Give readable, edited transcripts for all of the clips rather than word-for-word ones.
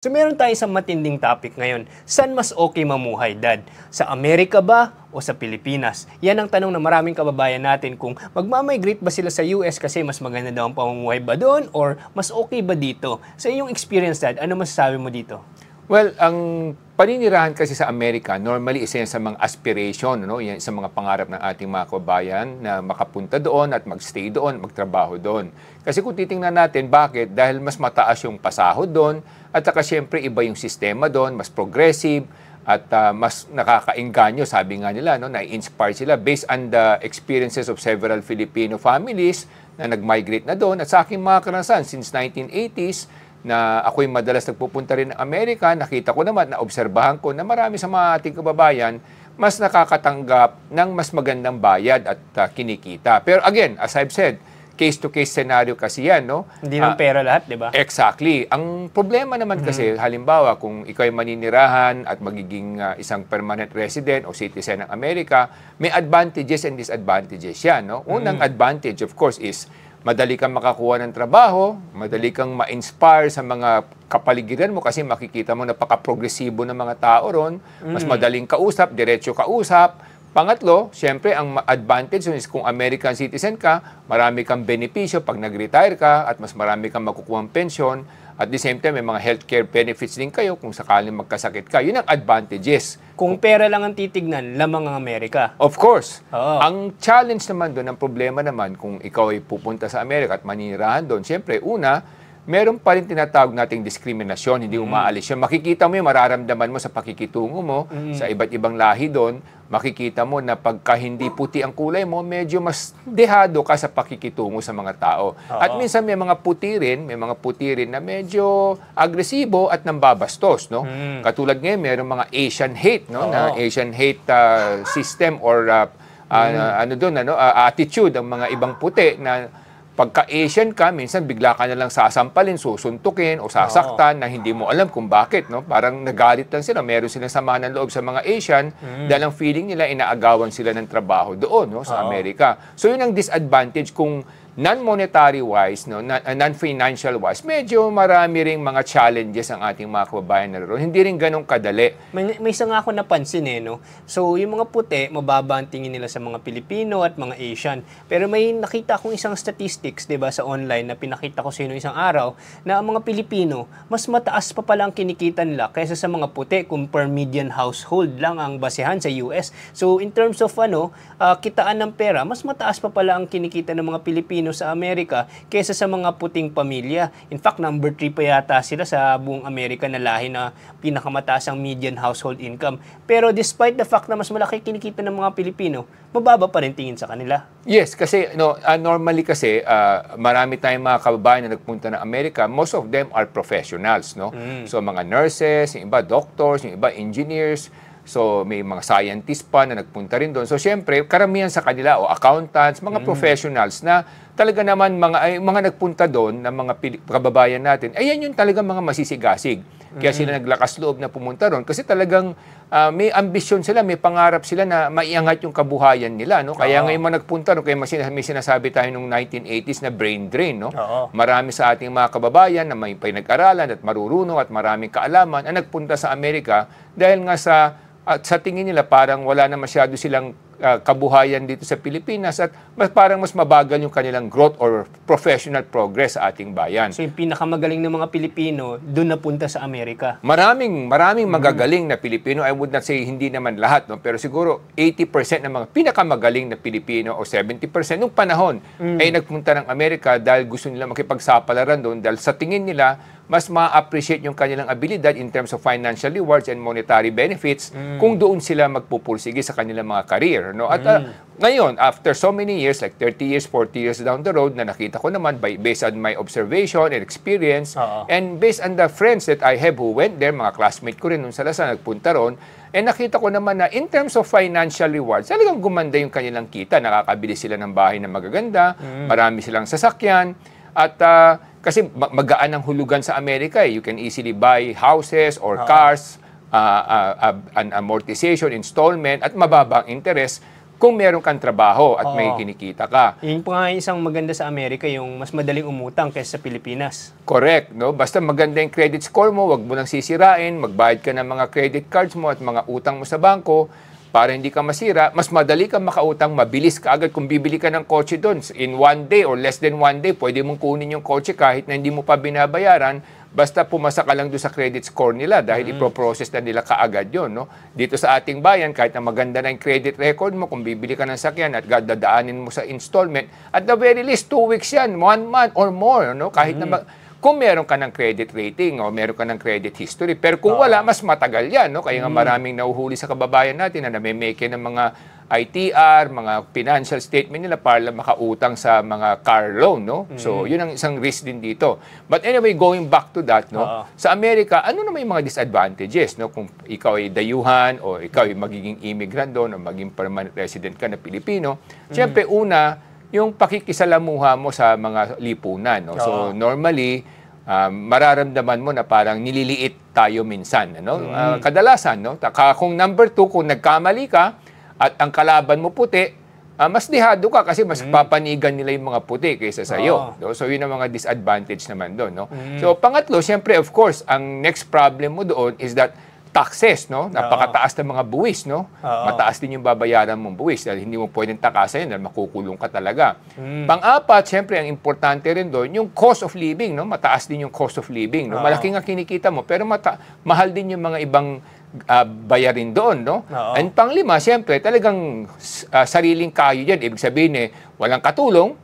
So meron tayo isang matinding topic ngayon. Saan mas okay mamuhay, Dad? Sa Amerika ba o sa Pilipinas? Yan ang tanong ng maraming kababayan natin kung magmamigrate ba sila sa US kasi mas maganda daw ang pamumuhay ba doon or mas okay ba dito? Sa iyong experience, Dad, ano masasabi mo dito? Well, ang paninirahan kasi sa Amerika, normally isa yan sa mga aspiration, no? Yan sa mga pangarap ng ating mga kababayan na makapunta doon at magstay doon, magtrabaho doon. Kasi kung titingnan natin, bakit? Dahil mas mataas yung pasahod doon at saka syempre iba yung sistema doon, mas progressive at mas nakakaengganyo, sabi nga nila, no? Na-inspire sila based on the experiences of several Filipino families na nag-migrate na doon. At sa aking mga karanasan, since 1980s, na ako'y madalas nagpupunta rin ng Amerika, nakita ko naman, naobserbahan ko na marami sa mga ating kababayan mas nakakatanggap ng mas magandang bayad at kinikita. Pero again, as I've said, case-to-case scenario kasi yan, no? Hindi ng pera lahat, di ba? Exactly. Ang problema naman kasi, halimbawa, kung ikaw ay maninirahan at magiging isang permanent resident o citizen ng Amerika, may advantages and disadvantages yan, no? Unang advantage, of course, is madali kang makakuha ng trabaho, madali kang ma-inspire sa mga kapaligiran mo kasi makikita mo napaka-progresibo ng mga tao ron, mas madaling kausap, diretso kausap. Pangatlo, siyempre, ang advantage is kung American citizen ka, marami kang benepisyo pag nag-retire ka at mas marami kang makukuha ng pensyon. At the same time, may mga healthcare benefits din kayo kung sakaling magkasakit ka. Yun ang advantages. Kung pera lang ang titignan, lamang ang Amerika. Of course. Oo. Ang challenge naman doon, ang problema naman kung ikaw ay pupunta sa Amerika at maninirahan doon, siyempre, una, meron pa rin tinatawag nating diskriminasyon, hindi umaalis yun. Makikita mo yung mararamdaman mo sa pakikitungo mo sa iba't ibang lahi doon. Makikita mo na pagka hindi puti ang kulay mo, medyo mas dehado ka sa pakikitungo sa mga tao. At minsan may mga puti rin na medyo agresibo at nambabastos, no? Katulad ngayon, meron mga Asian hate, no? Na Asian hate system or attitude ang mga ibang puti na pagka-Asian ka, minsan bigla ka na lang sasampalin, susuntukin o sasaktan na hindi mo alam kung bakit, no? Parang nagalit lang sila, meron silang samahan ng loob sa mga Asian dahil ang feeling nila inaagawan sila ng trabaho doon, no, sa Amerika. So yun ang disadvantage kung non-monetary wise, no, non-financial wise, medyo marami ring mga challenges ang ating mga kababayan na roon. Hindi rin ganun kadali. May isa nga ako napansin no? So, yung mga puti, mababa ang tingin nila sa mga Pilipino at mga Asian. Pero may nakita akong isang statistics, di ba, sa online na pinakita ko sa inyo isang araw na ang mga Pilipino, mas mataas pa pala ang kinikita nila kaysa sa mga puti kung per median household lang ang basehan sa US. So, in terms of kitaan ng pera, mas mataas pa pala ang kinikita ng mga Pilipino sa Amerika kaysa sa mga puting pamilya. In fact, number 3 pa yata sila sa buong Amerika na lahi na pinakamataas ang median household income. Pero despite the fact na mas malaki kinikita ng mga Pilipino, mababa pa rin tingin sa kanila. Yes, kasi normally kasi marami tayong mga kababayan na nagpunta ng Amerika, most of them are professionals, no? So mga nurses, yung iba doctors, yung iba engineers. So, may mga scientists pa na nagpunta rin doon. So, syempre, karamihan sa kanila, o accountants, mga professionals na talaga naman mga nagpunta doon na mga kababayan natin, ayan yung talagang mga masisigasig. Kaya sila naglakas loob na pumunta doon kasi talagang may ambisyon sila, may pangarap sila na maiangat yung kabuhayan nila. No? Kaya ngayon mga nagpunta doon, kaya may sinasabi tayo noong 1980s na brain drain. No? Marami sa ating mga kababayan na may pinag-aralan at marurunong at maraming kaalaman ang nagpunta sa Amerika dahil nga sa tingin nila parang wala na masyado silang kabuhayan dito sa Pilipinas at parang mas mabagal yung kanilang growth or professional progress sa ating bayan. So yung pinakamagaling ng mga Pilipino, doon napunta sa Amerika. Maraming magagaling na Pilipino, I would not say hindi naman lahat, no? Pero siguro 80% ng mga pinakamagaling na Pilipino o 70% nung panahon ay nagpunta ng Amerika dahil gusto nila makipagsapalaran doon dahil sa tingin nila mas ma-appreciate yung kanilang abilidad in terms of financial rewards and monetary benefits kung doon sila magpupursige sa kanilang mga career. No? At ngayon, after so many years, like 30 years, 40 years down the road, na nakita ko naman based on my observation and experience, and based on the friends that I have who went there, mga classmate ko rin nung sa Lasal, nagpunta ron, nakita ko naman na in terms of financial rewards, talagang gumanda yung kanilang kita. Nakakabili sila ng bahay na magaganda, marami silang sasakyan, at kasi magaan ang hulugan sa Amerika. You can easily buy houses or cars, an amortization, installment, at mababang interest. kung meron kang trabaho at may Oo. kinikita ka. Yun po nga yung isang maganda sa Amerika, yung mas madaling umutang kaysa sa Pilipinas. Correct, no? Basta maganda yung credit score mo, wag mo nang sisirain, magbayad ka ng mga credit cards mo at mga utang mo sa bangko para hindi ka masira, mas madali kang makautang, mabilis ka agad. Kung bibili ka ng kotse doon, in one day or less than one day, pwede mong kunin yung kotse kahit na hindi mo pa binabayaran, basta pumasa ka lang doon sa credit score nila dahil ipoprocess na nila kaagad yun. No? Dito sa ating bayan, kahit na maganda na yung credit record mo, kung bibili ka ng sakyan at dadaanin mo sa installment, at the very least, 2 weeks yan, 1 month or more. No? Kahit na kung meron ka ng credit rating o meron ka ng credit history. Pero kung wala, mas matagal yan. No? Kaya nga maraming nahuhuli sa kababayan natin na namemeke ng mga ITR, mga financial statement nila para lang makautang sa mga car loan. No? So, yun ang isang risk din dito. But anyway, going back to that, no? Sa Amerika, ano naman yung mga disadvantages? No? Kung ikaw ay dayuhan o ikaw ay magiging immigrant doon o maging permanent resident ka na Pilipino, siyempre, una, yung pakikisalamuha mo sa mga lipunan. No? So, normally, mararamdaman mo na parang nililiit tayo minsan. Ano? Kadalasan, no? Kung number 2, kung nagkamali ka at ang kalaban mo puti, mas dihado ka kasi mas papanigan nila yung mga puti kaysa sa iyo. No? So, yun ang mga disadvantage naman doon. No? So, pangatlo, siyempre, of course, ang next problem mo doon is that taxes, no? Napakataas ng mga buwis, no? Mataas din yung babayaran mong buwis dahil hindi mo pwedeng takasan yun dahil makukulong ka talaga. Pang-apat, syempre, ang importante rin doon, yung cost of living, no? Mataas din yung cost of living, no? Malaki nga kinikita mo, pero mahal din yung mga ibang bayarin doon, no? And pang-lima, syempre, talagang sariling kayo yan. Ibig sabihin, walang katulong.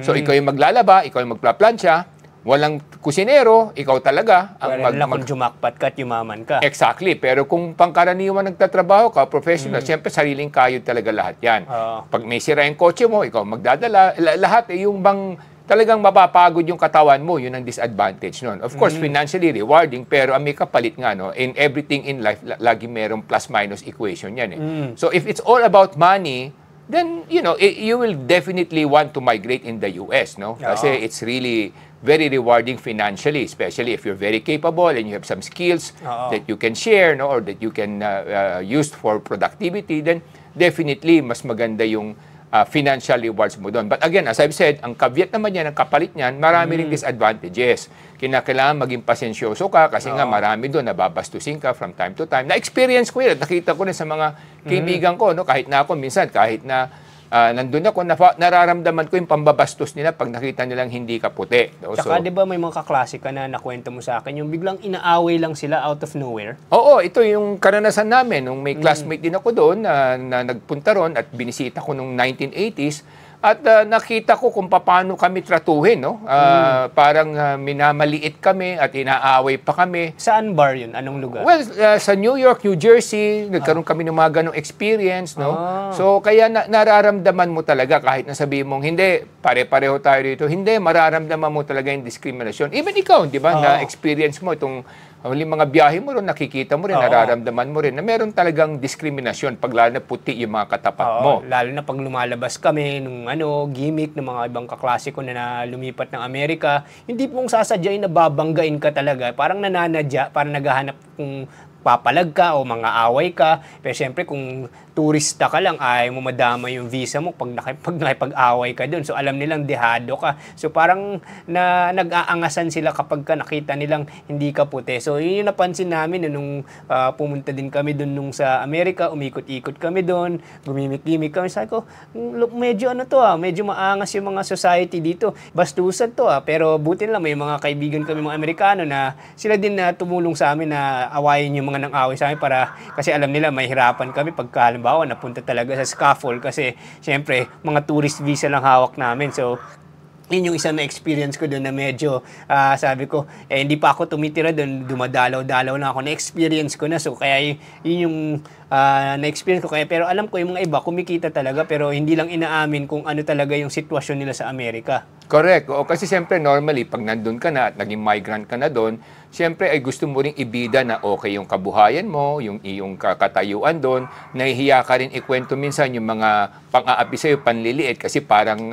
So, ikaw yung maglalaba, ikaw yung magplaplansya, walang kusinero, ikaw talaga ang kung jumakpat ka at yumaman ka. Exactly. Pero kung pangkaraniwan nagtatrabaho ka, professional, siyempre sariling kayod talaga lahat yan. Pag may sira yung kotse mo, ikaw magdadala. Lahat, yung bang talagang mapapagod yung katawan mo, yun ang disadvantage nun. Of course, financially rewarding, pero may kapalit nga, no? In everything in life, lagi merong plus-minus equation yan. So if it's all about money, then, you will definitely want to migrate in the US, no? Kasi it's really very rewarding financially, especially if you're very capable and you have some skills that you can share, no, or that you can use for productivity, then definitely mas maganda yung financial rewards mo doon. But again, as I've said, ang caveat naman yan, ang kapalit niyan, marami ring disadvantages. Kinakailangan maging pasensyoso ka kasi nga marami doon nababastusin ka from time to time. Na-experience ko yun, nakita ko rin sa mga kaibigan ko, no, kahit na ako minsan, kahit na nandun ako, nararamdaman ko yung pambabastos nila pag nakita nilang hindi ka puti. No? Tsaka di ba may mga kaklase ka na nakwento mo sa akin, yung biglang inaaway lang sila out of nowhere? Oo, ito yung karanasan namin. Nung may classmate din ako doon na nagpunta ron at binisita ko nung 1980s, at nakita ko kung paano kami tratuhin, no? Parang minamaliit kami at inaaway pa kami. Saan bar yun? Anong lugar? Well, sa New York, New Jersey, nagkaroon kami ng mga ganong experience, no? So, kaya nararamdaman mo talaga kahit na sabihin mong, hindi, pare-pareho tayo dito. Hindi, mararamdaman mo talaga yung discrimination. Even ikaw, di ba, na-experience mo itong mga biyahe mo rin, nakikita mo rin, nararamdaman mo rin na meron talagang diskriminasyon pag lalo na puti yung mga katapat mo. Lalo na pag lumalabas kami nung gimmick ng mga ibang kaklase ko na lumipat ng Amerika, hindi pong sasadyain na babanggain ka talaga. Parang nananadya, parang naghahanap kung papalag ka o mga away ka. Pero syempre kung turista ka lang, ayaw mo madama yung visa mo pag nakipag-away ka doon. So alam nilang dehado ka. So parang nag-aangasan sila kapag ka nakita nilang hindi ka puti. So yun yung napansin namin nung pumunta din kami doon nung sa Amerika, umikot-ikot kami doon, gumimik-gimik kami. Sabi ko, medyo medyo maangas yung mga society dito. Bastusan to pero buti lang may mga kaibigan kami mga Amerikano na sila din na tumulong sa amin na awayin yung mga nang-away sa amin kasi alam nila mahirapan kami pagka halimbawa napunta talaga sa scaffold kasi syempre mga tourist visa lang hawak namin. So yun yung isang na-experience ko doon na medyo sabi ko, hindi pa ako tumitira doon, dumadalaw-dalaw na ako, na-experience ko na. So kaya yun yung na-experience ko. Pero alam ko yung mga iba kumikita talaga pero hindi lang inaamin kung ano talaga yung sitwasyon nila sa Amerika. Correct. O, kasi siyempre normally, pag nandun ka na at naging migrant ka na doon, siyempre ay gusto mo ring ibida na okay yung kabuhayan mo, yung iyong katayuan doon. Nahihiya ka rin ikwento minsan yung mga pang-aapi sa'yo, panliliit, kasi parang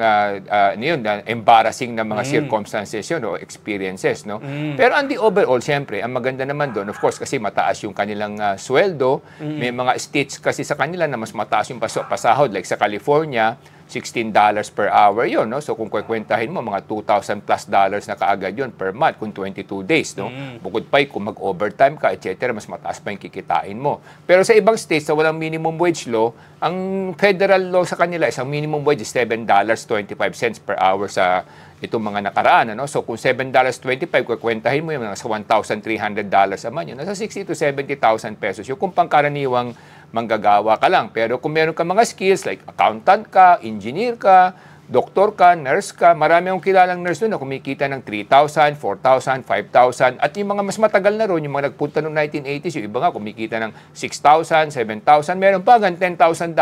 embarrassing na mga circumstances yun o experiences. No? Pero on the overall, siyempre, ang maganda naman doon, of course, kasi mataas yung kanilang sweldo. May mga states kasi sa kanila na mas mataas yung pasahod, like sa California, $16 per hour yun, no? So kung kukwentahin mo, mga $2,000 plus na kaagad yun per month kung 22 days, no? Bukod pa, kung mag-overtime ka, etc., mas mataas pa yung kikitain mo. Pero sa ibang states na walang minimum wage law, ang federal law sa kanila is ang minimum wage is $7.25 per hour sa itong mga nakaraan, ano? So kung $7.25, kukwentahin mo yung nasa $1,300 a month, yun, nasa 60 to 70,000 pesos. Yung kung pangkaraniwang manggagawa ka lang. Pero kung meron ka mga skills like accountant ka, engineer ka, doktor ka, nurse ka, marami akong kilalang nurse doon na kumikita ng 3,000, 4,000, 5,000. At yung mga mas matagal na ron, yung mga nagpunta noong 1980s, yung iba nga kumikita ng 6,000, 7,000, meron pa hanggang $10,000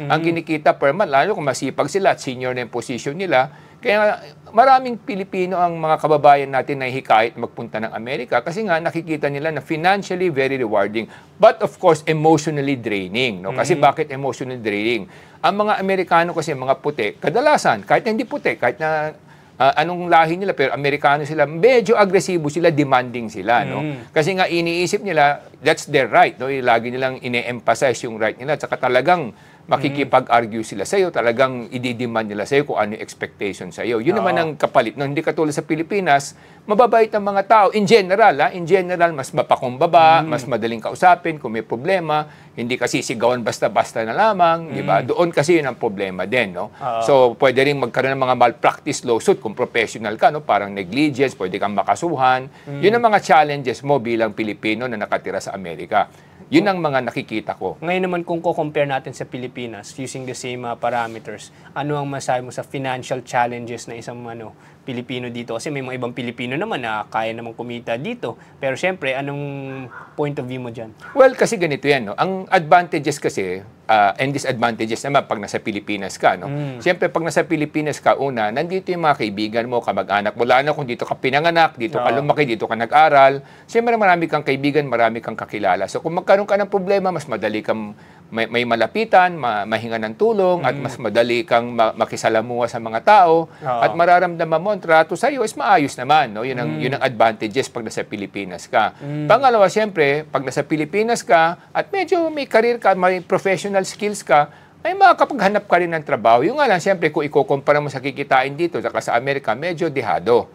ang kinikita per month. Lalo kung masipag sila at senior na yung position nila. Kaya maraming Pilipino ang mga kababayan natin na hikayat magpunta ng Amerika kasi nga nakikita nila na financially very rewarding but of course emotionally draining. No? Kasi bakit emotionally draining? Ang mga Amerikano kasi mga puti, kadalasan, kahit na hindi puti, kahit na anong lahi nila, pero Amerikano sila, medyo agresibo sila, demanding sila. No? Kasi nga iniisip nila, that's their right. No? Lagi nilang ine-emphasize yung right nila. At saka talagang makikipag-argue sila sa'yo, talagang i-demand nila sa'yo kung ano yung expectation sa'yo. Yun naman ang kapalit. No? Hindi katulad sa Pilipinas, mababait ang mga tao. In general, mas mapakumbaba, mas madaling kausapin kung may problema, hindi kasi sigawan basta-basta na lamang, di ba? Doon kasi yun ang problema din, no? So, pwede rin magkaroon ng mga malpractice lawsuit kung professional ka, no? Parang negligence, pwede kang makasuhan. Yun ang mga challenges mo bilang Pilipino na nakatira sa Amerika. Yun ang mga nakikita ko. Ngayon naman kung compare natin sa Pilipinas using the same parameters, ano ang masabi mo sa financial challenges na isang Pilipino dito? Kasi may mga ibang Pilipino naman na kaya namang kumita dito. Pero syempre, anong point of view mo dyan? Well, kasi ganito yan. No? Ang advantages kasi and disadvantages naman pag nasa Pilipinas ka. No? Siyempre, pag nasa Pilipinas ka, una, nandito yung mga kaibigan mo, kamag-anak mo. Lalo kung dito ka pinanganak, dito ka lumaki, dito ka nag-aral. Siyempre, marami kang kaibigan, marami kang kakilala. So kung magkaroon ka ng problema, mas madali kang may malapitan, mahinga ng tulong, at mas madali kang makisalamuha sa mga tao, at mararamdaman mo ang trato sa iyo is maayos naman. No? Yun ang advantages pag nasa Pilipinas ka. Pangalawa, siyempre, pag nasa Pilipinas ka, at medyo may career ka, may professional skills ka, ay makakapaghanap ka rin ng trabaho. Yung nga lang, siyempre, kung ikukumpara mo sa kikitain dito, saka sa Amerika, medyo dehado.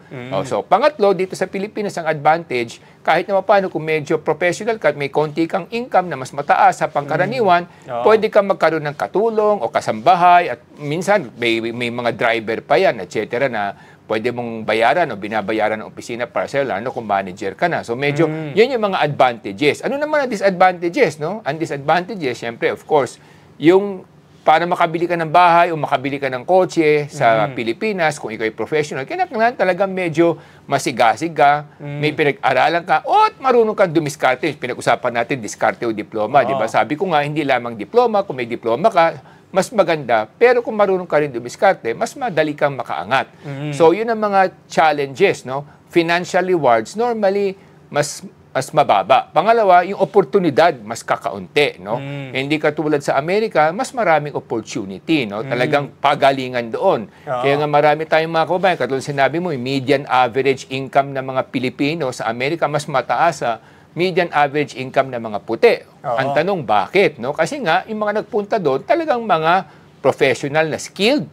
So, pangatlo, dito sa Pilipinas, ang advantage, kahit na paano, kung medyo professional ka at may konti kang income na mas mataas sa pangkaraniwan, pwede kang magkaroon ng katulong o kasambahay, at minsan, may mga driver pa yan, etc. na pwede mong bayaran o binabayaran ng opisina para sa'yo, lalo kung manager ka na. So, medyo, yun yung mga advantages. Ano naman ang disadvantages, no? Ang disadvantages, siyempre, of course, yung para makabili ka ng bahay o makabili ka ng kotse sa Pilipinas, kung ikaw ay professional, kailangan talagang medyo masigasig ka, may pinag-aralan ka, o at marunong kang dumiskarte. Pinag-usapan natin, diskarte o diploma. Di ba? Sabi ko nga, hindi lamang diploma, kung may diploma ka, mas maganda. Pero kung marunong ka rin dumiskarte, mas madali kang makaangat. So, yun ang mga challenges, no? Financial rewards, normally, mas mababa. Pangalawa, yung oportunidad, mas kakaunti, no? Hindi katulad sa Amerika, mas maraming opportunity, no? Talagang pagalingan doon. Kaya nga marami tayong mga kababayan, katulad sinabi mo, yung median average income ng mga Pilipino sa Amerika, mas mataas sa median average income ng mga puti. Ang tanong, bakit? No? Kasi nga, yung mga nagpunta doon, talagang mga professional na skilled.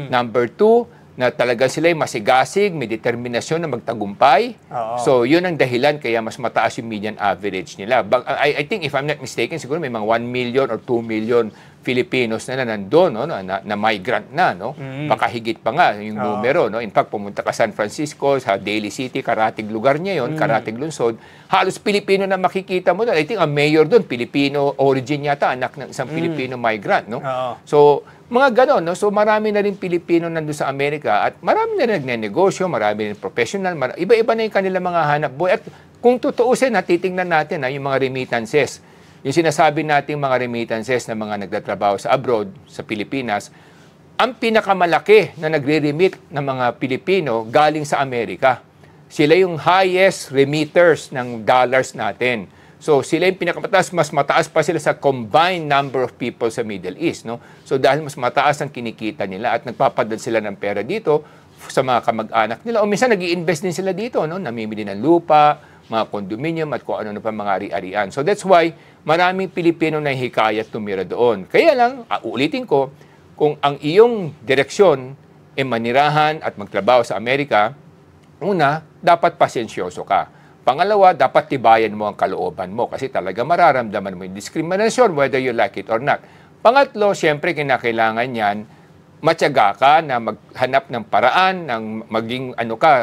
Number two, na talaga sila masigasig, may determinasyon na magtagumpay. So, yun ang dahilan kaya mas mataas yung median average nila. I think, if I'm not mistaken, siguro may mga 1 million or 2 million Filipinos na nandun, no? na migrant na. No? Baka higit pa nga yung numero. No? In fact, pumunta ka San Francisco, sa Daly City, karatig lugar niya yun, karatig lungsod. Halos Pilipino na makikita mo doon. I think ang mayor doon, Filipino origin yata, anak ng isang Filipino migrant. No? So, mga ganon, no? So marami na rin Pilipino nandun sa Amerika at marami na rin nagnenegosyo, marami rin professional, iba-iba na yung kanilang mga hanap buhay. At kung tutuusin, titingnan natin yung mga remittances. Yung sinasabi nating mga remittances na mga nagtatrabaho sa abroad, sa Pilipinas, ang pinakamalaki na nagre-remit ng mga Pilipino galing sa Amerika. Sila yung highest remitters ng dollars natin. So sila yung pinakamataas, mas mataas pa sila sa combined number of people sa Middle East, no? So dahil mas mataas ang kinikita nila at nagpapadala sila ng pera dito sa mga kamag-anak nila. O minsan nag-i-invest din sila dito, no? Namimili ng lupa, mga condominium at kung ano pa mga ari-arian. So that's why maraming Pilipino na hikayat tumira doon. Kaya lang, uulitin ko, kung ang iyong direksyon ay manirahan at magtrabaho sa Amerika, una, dapat pasensyoso ka. Pangalawa, dapat tibayan mo ang kalooban mo kasi talaga mararamdaman mo yung discrimination whether you like it or not. Pangatlo, siyempre kinakailangan yan, matyaga ka na maghanap ng paraan, ng maging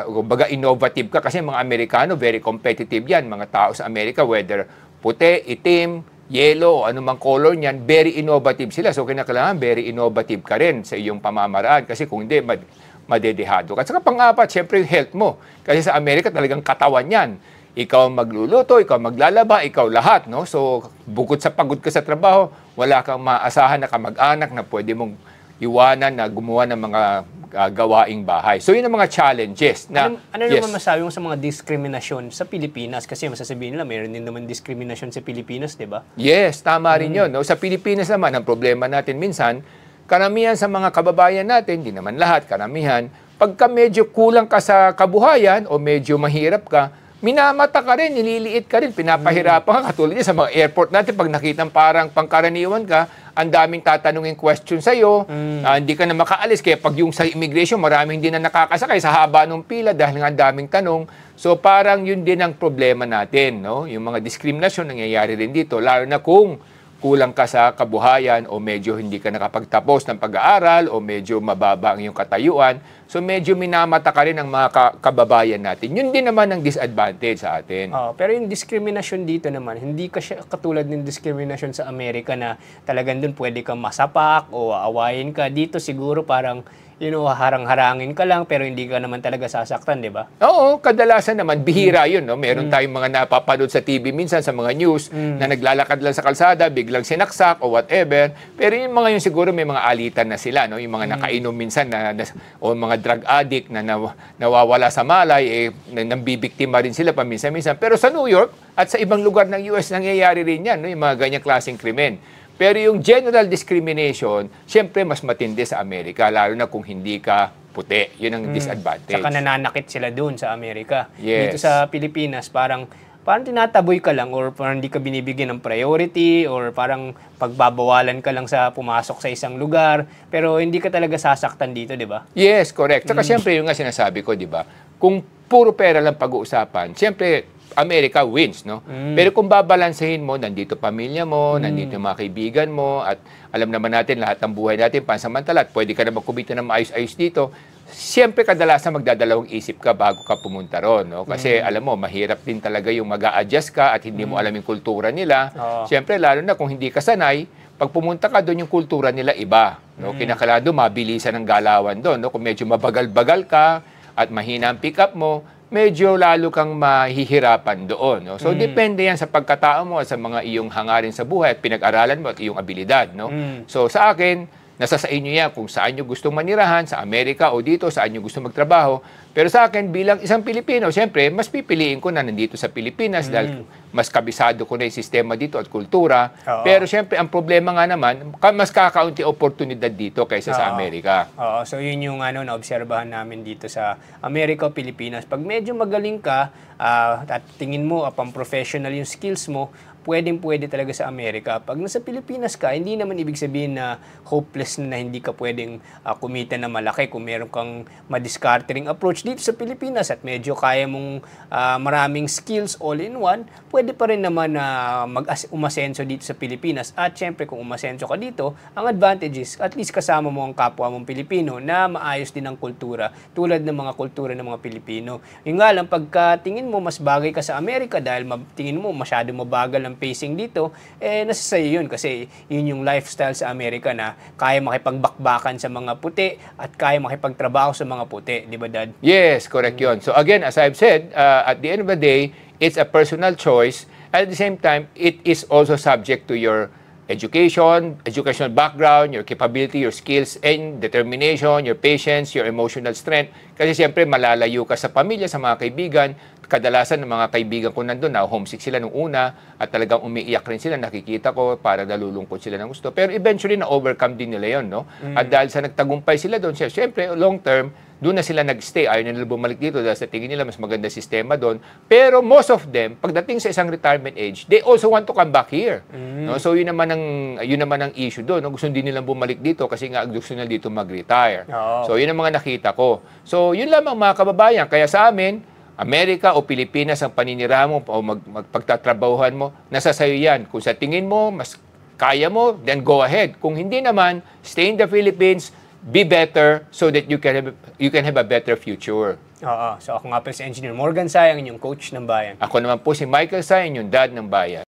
kumbaga innovative ka kasi mga Amerikano very competitive yan. Mga tao sa Amerika, whether puti, itim, yellow, o anumang color niyan, very innovative sila. So kinakailangan very innovative ka rin sa iyong pamamaraan kasi kung hindi, madedehado ka. At saka pang-apat, siyempre yung health mo. Kasi sa Amerika talagang katawan yan. Ikaw magluluto, ikaw maglalaba, ikaw lahat. No? So bukod sa pagod ka sa trabaho, wala kang maasahan na kamag-anak na pwede mong iwanan na gumawa ng mga gawaing bahay. So yun ang mga challenges. Na, ano naman masabi mo sa mga diskriminasyon sa Pilipinas? Kasi masasabihin nila, mayroon din naman diskriminasyon sa Pilipinas, di ba? Yes, tama rin yun. No? Sa Pilipinas naman, ang problema natin minsan, karamihan sa mga kababayan natin, di naman lahat, karamihan, pagka medyo kulang ka sa kabuhayan o medyo mahirap ka, minamata ka rin, nililiit ka rin, pinapahirapan ka. Katulad niya sa mga airport natin, pag nakitang parang pangkaraniwan ka, ang daming tatanungin question sa'yo, hindi ka na makaalis. Kaya pag yung sa immigration, maraming hindi na nakakasakay sa haba ng pila dahil nga ang daming tanong. So parang yun din ang problema natin, no? Yung mga diskriminasyon nangyayari rin dito, lalo na kung kulang ka sa kabuhayan o medyo hindi ka nakapagtapos ng pag-aaral o medyo mababa ang iyong katayuan. So medyo minamata ka rin ang mga kababayan natin. Yun din naman ang disadvantage sa atin. Pero yung discrimination dito naman, hindi ka siya katulad ng discrimination sa Amerika na talagang dun pwede kang masapak o aawayin ka. Dito siguro parang harang-harangin ka lang pero hindi ka naman talaga sasaktan, di ba? Oo, kadalasan naman, bihira yun. No? Meron tayong mga napapanood sa TV minsan, sa mga news, na naglalakad lang sa kalsada, biglang sinaksak o whatever. Pero yung mga yun siguro may mga alitan na sila. No? Yung mga nakainom minsan o mga drug addict na nawawala sa malay, nambibiktima rin sila paminsan-minsan. Pero sa New York at sa ibang lugar ng US, nangyayari rin yan, no? Yung mga ganyang klaseng krimen. Pero yung general discrimination, siyempre mas matindi sa Amerika, lalo na kung hindi ka puti. Yun ang disadvantage. Saka nananakit sila doon sa Amerika. Yes. Dito sa Pilipinas, parang tinataboy ka lang or parang hindi ka binibigyan ng priority or parang pagbabawalan ka lang sa pumasok sa isang lugar. Pero hindi ka talaga sasaktan dito, di ba? Yes, correct. Saka siyempre yung nga sinasabi ko, di ba? Kung puro pera lang pag-uusapan, siyempre America wins, no? Pero kung babalansehin mo, nandito pamilya mo, nandito yung mga kaibigan mo, at alam naman natin lahat ng buhay natin pansamantala at pwede ka na magkumita ng maayos-ayos dito, siyempre kadalasan magdadalawang isip ka bago ka pumunta ron, no? Kasi alam mo, mahirap din talaga yung mag-a-adjust ka at hindi mo alam yung kultura nila. Siyempre, lalo na kung hindi ka sanay, pag pumunta ka doon, yung kultura nila iba, no? Kinakailangan doon, mabilisan ang galawan doon, no? Kung medyo mabagal-bagal ka at mahina ang pick-up mo, medyo lalo kang mahihirapan doon. No? So, depende yan sa pagkatao mo at sa mga iyong hangarin sa buhay at pinag-aralan mo at iyong abilidad. No? So, sa akin, nasa sa inyo yan kung saan nyo gustong manirahan, sa Amerika o dito, saan nyo gustong magtrabaho. Pero sa akin, bilang isang Pilipino, siyempre, mas pipiliin ko na nandito sa Pilipinas dahil mas kabisado ko na yung sistema dito at kultura. Pero siyempre, ang problema nga naman, mas kakaunti oportunidad dito kaysa sa Amerika. So yun yung naobserbahan namin dito sa Amerika o Pilipinas. Pag medyo magaling ka at tingin mo pang professional yung skills mo, pwedeng-pwede talaga sa Amerika. Pag nasa Pilipinas ka, hindi naman ibig sabihin na hopeless na hindi ka pwedeng kumita na malaki kung meron kang madiscartering approach dito sa Pilipinas at medyo kaya mong maraming skills all-in-one, pwede pa rin naman na umasenso dito sa Pilipinas. At syempre kung umasenso ka dito, ang advantage is at least kasama mo ang kapwa mong Pilipino na maayos din ang kultura tulad ng mga kultura ng mga Pilipino. Yung nga lang, pagka tingin mo mas bagay ka sa Amerika dahil tingin mo masyado mabagal ang pacing dito, nasa sa'yo yun kasi yun yung lifestyle sa Amerika na kaya makipagbakbakan sa mga puti at kaya makipagtrabaho sa mga puti. Di ba, Dad? Yes, correct yun. So again, as I've said, at the end of the day, it's a personal choice. At the same time, it is also subject to your educational background, your capability, your skills, and determination, your patience, your emotional strength. Kasi siyempre, malalayo ka sa pamilya, sa mga kaibigan. Kadalasan ng mga kaibigan ko nandun na homesick sila nung una at talagang umiiyak rin sila, nakikita ko, parang nalulungkot sila ng gusto. Pero eventually, na-overcome din nila yon, no? At dahil sa nagtagumpay sila doon, siyempre, long term, doon na sila nag-stay. Ayaw nila bumalik dito dahil sa tingin nila mas maganda sistema doon. Pero most of them, pagdating sa isang retirement age, they also want to come back here. No? So yun naman ang issue doon. No? Gusto din nilang bumalik dito kasi nga gusto nila dito mag-retire. So yun ang mga nakita ko. So yun lamang mga kababayan. Kaya sa amin, Amerika o Pilipinas ang paninirahan mo o pagtatrabahuhan mo, nasa sayo yan. Kung sa tingin mo, mas kaya mo, then go ahead. Kung hindi naman, stay in the Philippines, be better so that you can have a better future. Oo. So ako nga pala si Engineer Morgan Say, ang inyong coach ng bayan. Ako naman po si Michael Say, inyong dad ng bayan.